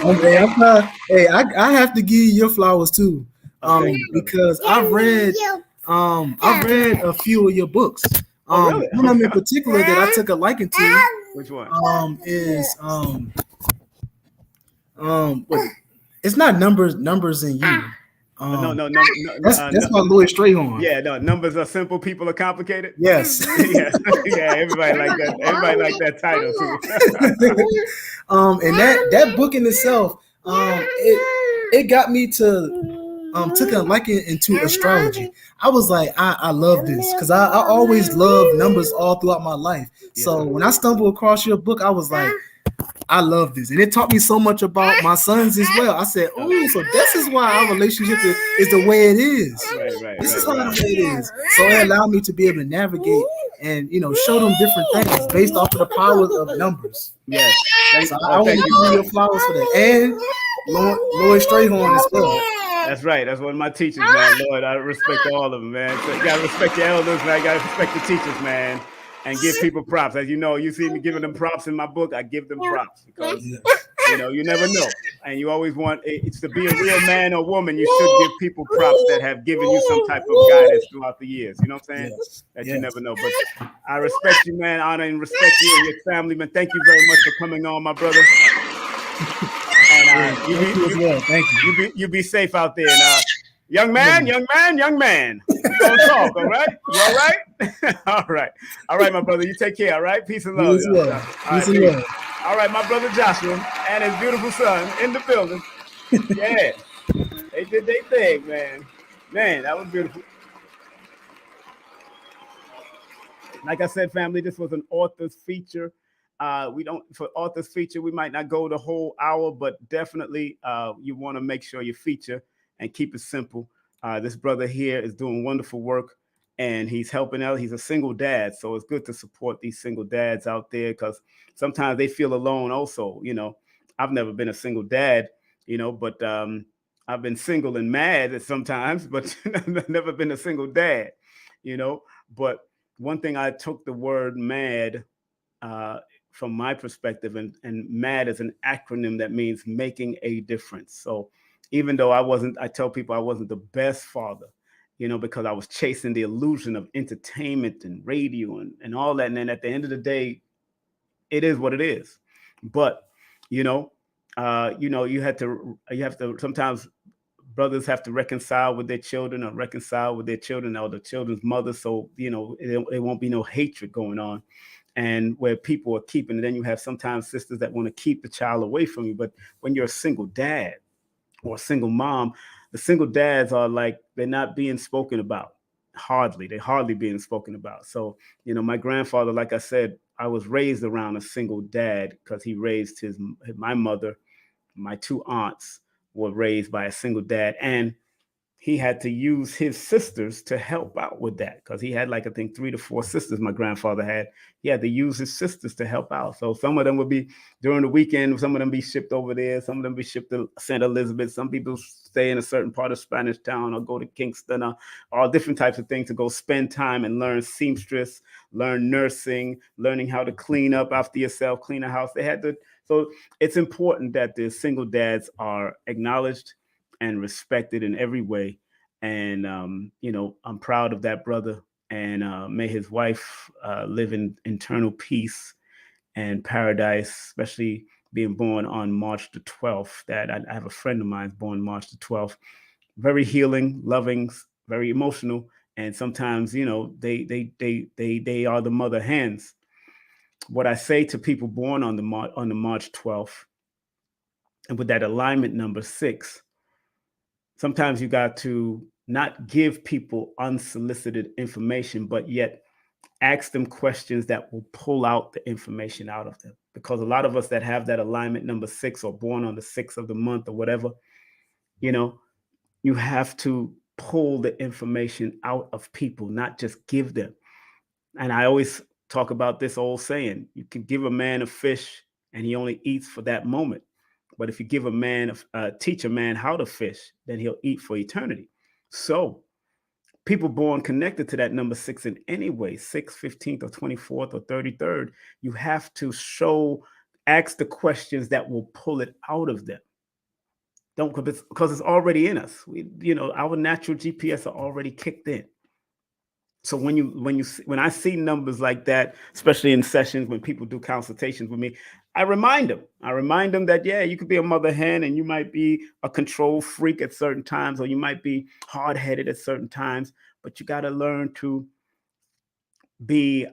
I'm proud. Hey, I have to give you your flowers too. Because I've read a few of your books. Really? One of them in particular that I took a liking to. Which one? Is it's not numbers in you. No. That's my Louis Strayhorn. Yeah, no. Numbers are simple. People are complicated. Yes. yeah. Everybody like that. Everybody like that title too. And that book in itself, it got me to took a liking into astrology. I was like, I love this because I always loved numbers all throughout my life. So when I stumbled across your book, I was like, I love this. And it taught me so much about my sons as well. I said, oh, so this is why our relationship is the way it is. This is how the way it is. So it allowed me to be able to navigate and, show them different things based off of the power of numbers. Yes. So I want to give you your flowers for that. And Lloyd Strayhorn as well. That's right. That's one of my teachers, man. Lord, I respect all of them, man. So you gotta respect your elders, man. You gotta respect the teachers, man. And give people props. As you see me giving them props in my book, I give them props because you never know. And you always want it's to be a real man or woman, you should give people props that have given you some type of guidance throughout the years. You know what I'm saying? You never know. But I respect you, man. Honor and respect you and your family, man. Thank you very much for coming on, my brother. And thank you. You be safe out there. And, young man. Don't talk, all right? You all right? all right, my brother. You take care, all right? Peace and love. All right, my brother Joshua and his beautiful son in the building. Yeah. They did their thing, man. Man, that was beautiful. Like I said, family, this was an author's feature. For author's feature, we might not go the whole hour, but definitely you want to make sure you feature and keep it simple. This brother here is doing wonderful work and he's helping out. He's a single dad. So it's good to support these single dads out there because sometimes they feel alone also. I've never been a single dad, but I've been single and mad sometimes, but I've never been a single dad, But one thing I took the word mad from my perspective, and MAD is an acronym that means making a difference. So even though I tell people I wasn't the best father, because I was chasing the illusion of entertainment and radio and all that. And then at the end of the day, it is what it is. But, you have to sometimes brothers have to reconcile with their children or the children's mother. So, there won't be no hatred going on. And where people are keeping it, then you have sometimes sisters that want to keep the child away from you. But when you're a single dad or a single mom, the single dads are like, they're not being spoken about. They're hardly being spoken about. So, my grandfather, like I said, I was raised around a single dad because he raised my mother, my two aunts were raised by a single dad. And he had to use his sisters to help out with that because he had I think 3 to 4 sisters my grandfather had. He had to use his sisters to help out. So some of them would be during the weekend, some of them be shipped over there. Some of them be shipped to St. Elizabeth. Some people stay in a certain part of Spanish Town or go to Kingston or all different types of things to go spend time and learn seamstress, learn nursing, learning how to clean up after yourself, clean a house. So it's important that the single dads are acknowledged and respected in every way. And, I'm proud of that brother and may his wife live in eternal peace and paradise, especially being born on March the 12th. That I have a friend of mine born March the 12th. Very healing, loving, very emotional, and sometimes they are the mother hens. What I say to people born on the March 12th, and with that alignment number 6, sometimes you got to not give people unsolicited information, but yet ask them questions that will pull out the information out of them. Because a lot of us that have that alignment number 6 or born on the 6th of the month or whatever, you have to pull the information out of people, not just give them. And I always talk about this old saying: you can give a man a fish and he only eats for that moment. But if you give teach a man how to fish, then he'll eat for eternity. So people born connected to that number 6 in any way, 6th, 15th, or 24th, or 33rd, you have to ask the questions that will pull it out of them. Don't, because it's already in us. Our natural GPS are already kicked in. So when I see numbers like that, especially in sessions when people do consultations with me, I remind them that, yeah, you could be a mother hen and you might be a control freak at certain times, or you might be hard-headed at certain times, but you got to learn to be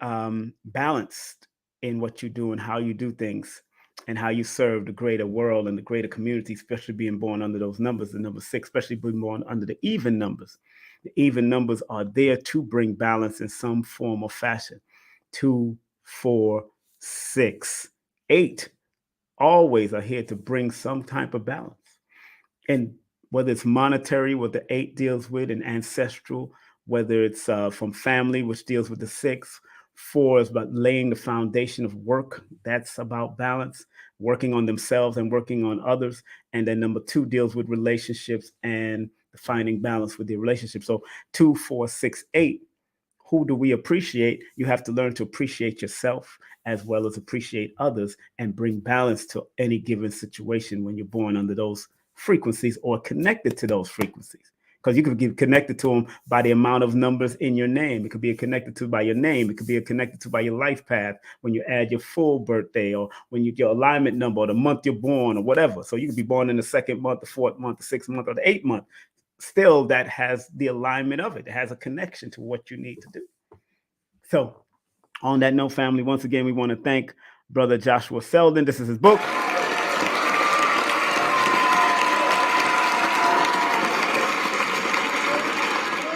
balanced in what you do and how you do things and how you serve the greater world and the greater community, especially being born under those numbers, the number 6, especially being born under the even numbers. The even numbers are there to bring balance in some form or fashion. 2, 4, 6, 8 always are here to bring some type of balance. And whether it's monetary, what the 8 deals with, and ancestral, whether it's from family, which deals with the 6. 4 is about laying the foundation of work. That's about balance, working on themselves and working on others. And then number 2 deals with relationships and finding balance with the relationship. So 2, 4, 6, 8. Who do we appreciate? You have to learn to appreciate yourself as well as appreciate others and bring balance to any given situation when you're born under those frequencies or connected to those frequencies. Because you could get connected to them by the amount of numbers in your name. It could be connected to by your name. It could be connected to by your life path when you add your full birthday, or when your alignment number, or the month you're born, or whatever. So you could be born in the 2nd month, the 4th month, the 6th month, or the 8th month. Still, that has the alignment of it. It has a connection to what you need to do. So on that note, family, once again, we want to thank Brother Joshua Seldon. This is his book.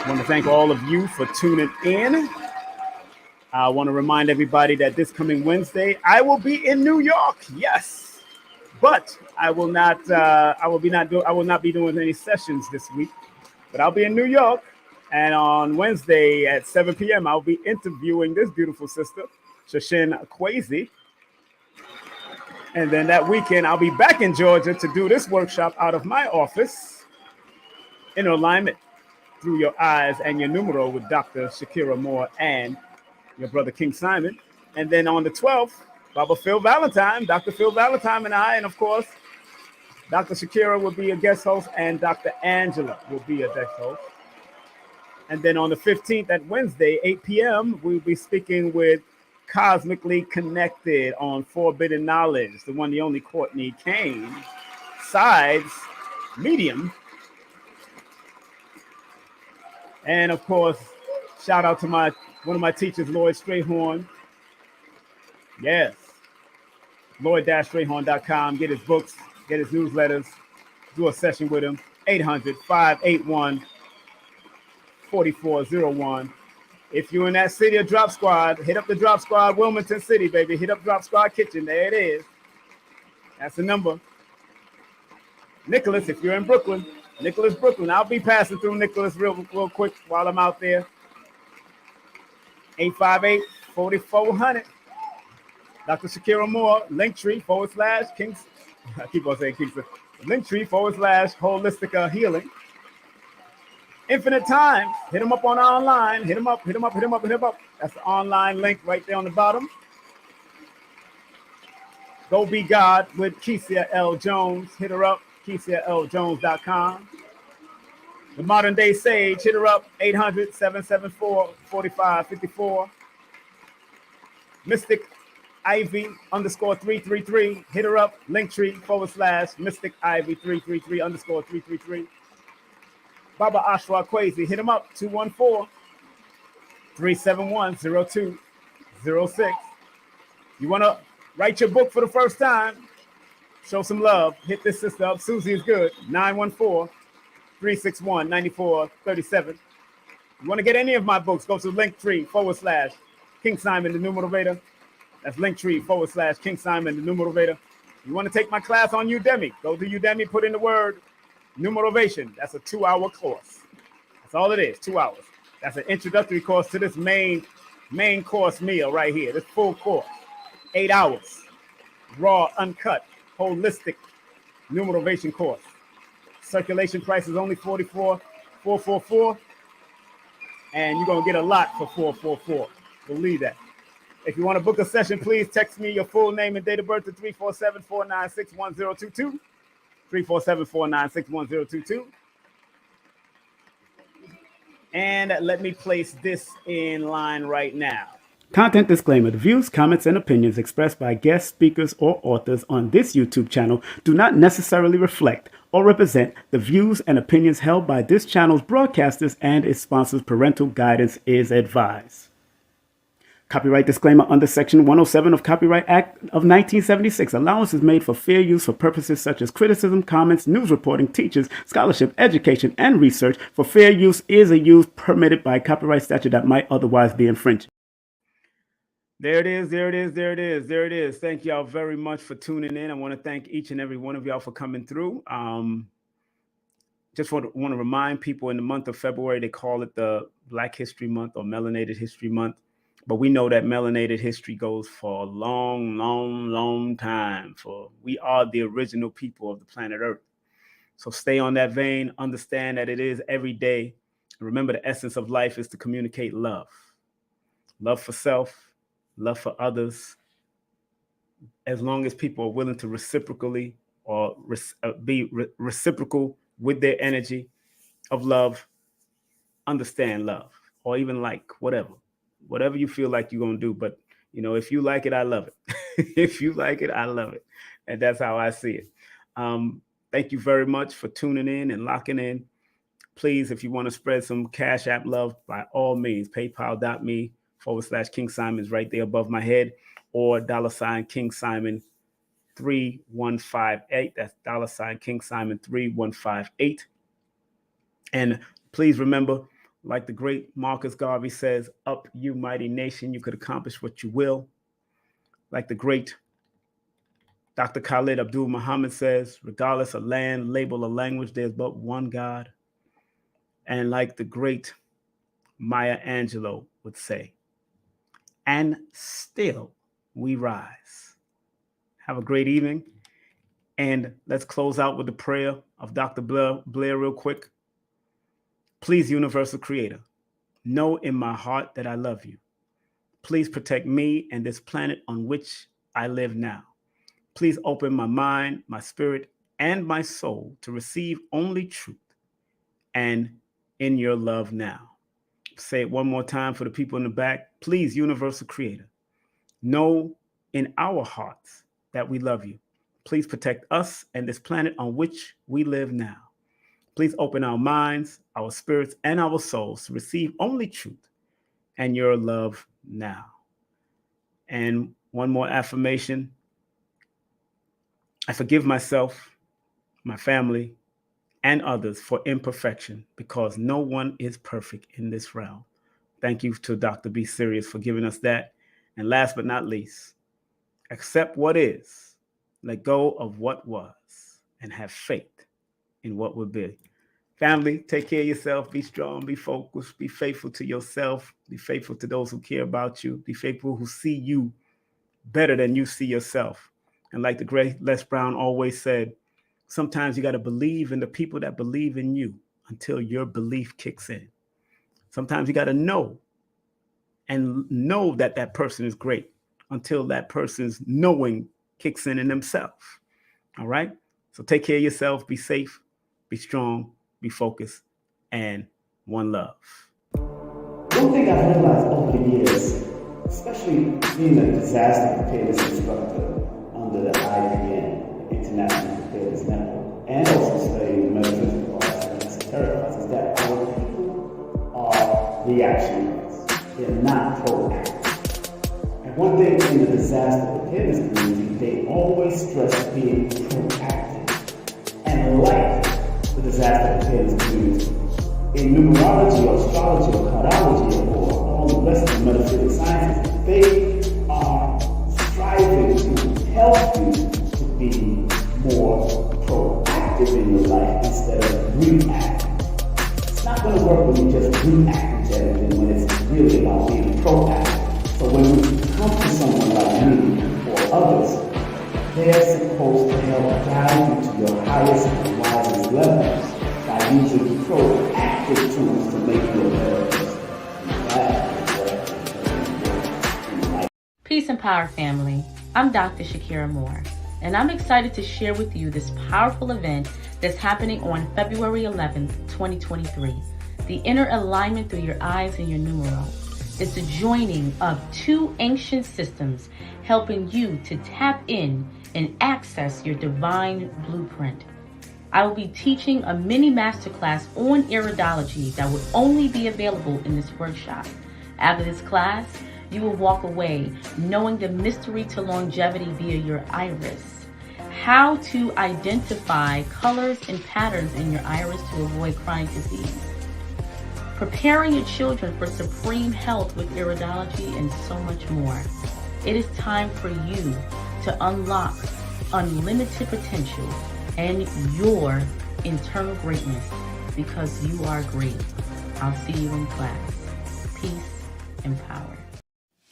I want to thank all of you for tuning in. I want to remind everybody that this coming Wednesday, I will be in New York. Yes, but I will not be doing any sessions this week. But I'll be in New York, and on Wednesday at 7 p.m., I'll be interviewing this beautiful sister, Shashin Kwesi. And then that weekend, I'll be back in Georgia to do this workshop out of my office, Inner Alignment Through Your Eyes and Your Numero, with Dr. Shakira Moore and your brother King Simon. And then on the 12th, Dr. Phil Valentine, and I, and of course, Dr. Shakira will be a guest host, and Dr. Angela will be a guest host. And then on the 15th, at Wednesday, 8 p.m., we'll be speaking with Cosmically Connected on Forbidden Knowledge, the one, the only Courtney Kane, Sides, Medium. And of course, shout out to one of my teachers, Lloyd Strayhorn. Yes. Lloyd-Strayhorn.com. Get his books, get his newsletters, do a session with him. 800-581-4401. If you're in that city of Drop Squad, hit up the Drop Squad, Wilmington City, baby. Hit up Drop Squad Kitchen. There it is. That's the number. Nicholas, if you're in Brooklyn, Nicholas, Brooklyn. I'll be passing through Nicholas real quick while I'm out there. 858-4400. Dr. Shakira Moore, Linktree/Kings. I keep on saying Kings. Linktree/Holistica Healing. Infinite Times. Hit them up on online. Hit them up. That's the online link right there on the bottom. Go Be God with Kesia L. Jones. Hit her up. KesiaLJones.com. The Modern Day Sage. Hit her up. 800-774-4554. Mystic Ivy underscore 333. Hit her up. Linktree / Mystic Ivy 333 underscore 333. Baba Ashwa Kwesi. Hit him up. 214-371-0206. You want to write your book for the first time? Show some love. Hit this sister up. Susie is good. 914-361-9437. You want to get any of my books? Go to Linktree / King Simon, the New Motivator. That's Linktree / King Simon, the New Motivator. You want to take my class on Udemy? Go to Udemy, put in the word New Motivation. That's a 2-hour course. That's all it is, 2 hours. That's an introductory course to this main course meal right here. This full course, 8 hours, raw, uncut, holistic New Motivation course. Circulation price is only $44,444, and you're gonna get a lot for $444. Believe that. If you want to book a session, please text me your full name and date of birth to 347-496-1022. 347-496-1022. And let me place this in line right now. Content disclaimer. The views, comments, and opinions expressed by guest speakers or authors on this YouTube channel do not necessarily reflect or represent the views and opinions held by this channel's broadcasters and its sponsors. Parental guidance is advised. Copyright disclaimer under Section 107 of Copyright Act of 1976. Allowance is made for fair use for purposes such as criticism, comments, news reporting, teachers, scholarship, education, and research. For fair use is a use permitted by copyright statute that might otherwise be infringed. There it is. Thank y'all very much for tuning in. I want to thank each and every one of y'all for coming through. Just want to remind people, in the month of February, they call it the Black History Month or Melanated History Month. But we know that melanated history goes for a long, long, long time. For we are the original people of the planet Earth. So stay on that vein. Understand that it is every day. And remember, the essence of life is to communicate love. Love for self, love for others. As long as people are willing to reciprocally or be reciprocal with their energy of love, understand love, or even like whatever you feel like you're going to do. But, if you like it, I love it. If you like it, I love it. And that's how I see it. Thank you very much for tuning in and locking in. Please, if you want to spread some Cash App love, by all means, paypal.me / King Simon is right there above my head, or $ King Simon 3158. That's $ King Simon 3158. And please remember, like the great Marcus Garvey says, up you mighty nation, you could accomplish what you will. Like the great Dr. Khalid Abdul Muhammad says, regardless of land, label, or language, there's but one God. And like the great Maya Angelou would say, and still we rise. Have a great evening. And let's close out with the prayer of Dr. Blair real quick. Please, Universal Creator, know in my heart that I love you. Please protect me and this planet on which I live now. Please open my mind, my spirit, and my soul to receive only truth and in your love now. Say it one more time for the people in the back. Please, Universal Creator, know in our hearts that we love you. Please protect us and this planet on which we live now. Please open our minds, our spirits, and our souls to receive only truth and your love now. And one more affirmation. I forgive myself, my family, and others for imperfection, because no one is perfect in this realm. Thank you to Dr. B. Sirius for giving us that. And last but not least, accept what is, let go of what was, and have faith in what will be. Family, take care of yourself. Be strong, be focused, be faithful to yourself. Be faithful to those who care about you. Be faithful who see you better than you see yourself. And like the great Les Brown always said, sometimes you got to believe in the people that believe in you until your belief kicks in. Sometimes you got to know that that person is great until that person's knowing kicks in themselves. All right? So take care of yourself. Be safe, be strong, be focused, and one love. One thing I've realized over the years, especially being a disaster preparedness instructor under the IPN, International Preparedness Network, and also studying the metaphysical arts and esoteric arts, is that our people are reactionaries. They're not proactive. And one thing in the disaster preparedness community, they always stress being proactive. And like the disaster preparedness community, in numerology or astrology or cardiology or all the rest of the metaphysical sciences, they are striving to help you to be more proactive in your life instead of reactive. It's not going to work when you just react to everything, when it's really about being proactive. So when you come to someone like me or others, they're supposed to help guide you to your highest and wisest levels by using proactive tools to make you a better person. Peace and power, family. I'm Dr. Shakira Moore, and I'm excited to share with you this powerful event that's happening on February 11th, 2023. The inner alignment through your eyes and your numeral. It's the joining of two ancient systems helping you to tap in and access your divine blueprint. I will be teaching a mini masterclass on iridology that will only be available in this workshop. After this class, you will walk away knowing the mystery to longevity via your iris, how to identify colors and patterns in your iris to avoid chronic disease, preparing your children for supreme health with iridology, and so much more. It is time for you to unlock unlimited potential and your internal greatness, because you are great. I'll see you in class. Peace and power.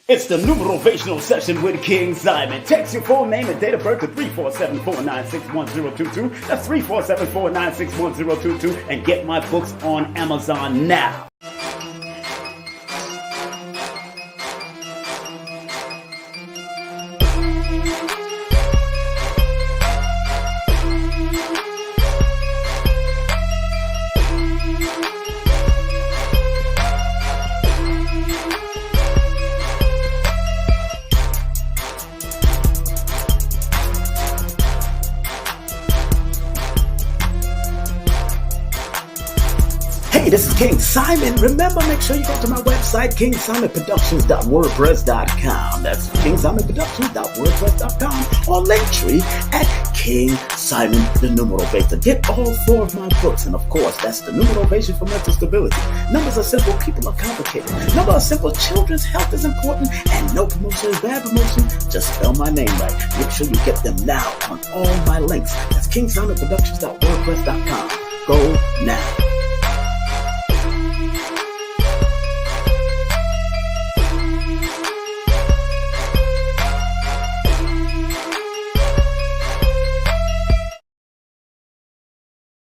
It's the Numerovational Session with King Simon. Text your full name and date of birth to 347-496-1022. That's 347-496-1022. And get my books on Amazon now. Hey, this is King Simon. Remember, make sure you go to my website, kingsimonproductions.wordpress.com. That's kingsimonproductions.wordpress.com, or Linktree at King Simon the Numeral Beta. Get all 4 of my books, and of course, that's the Numerovation for Mental Stability. Numbers are simple, people are complicated. Number are simple, children's health is important, and no promotion is bad promotion. Just spell my name right. Make sure you get them now on all my links. That's kingsimonproductions.wordpress.com. Go now.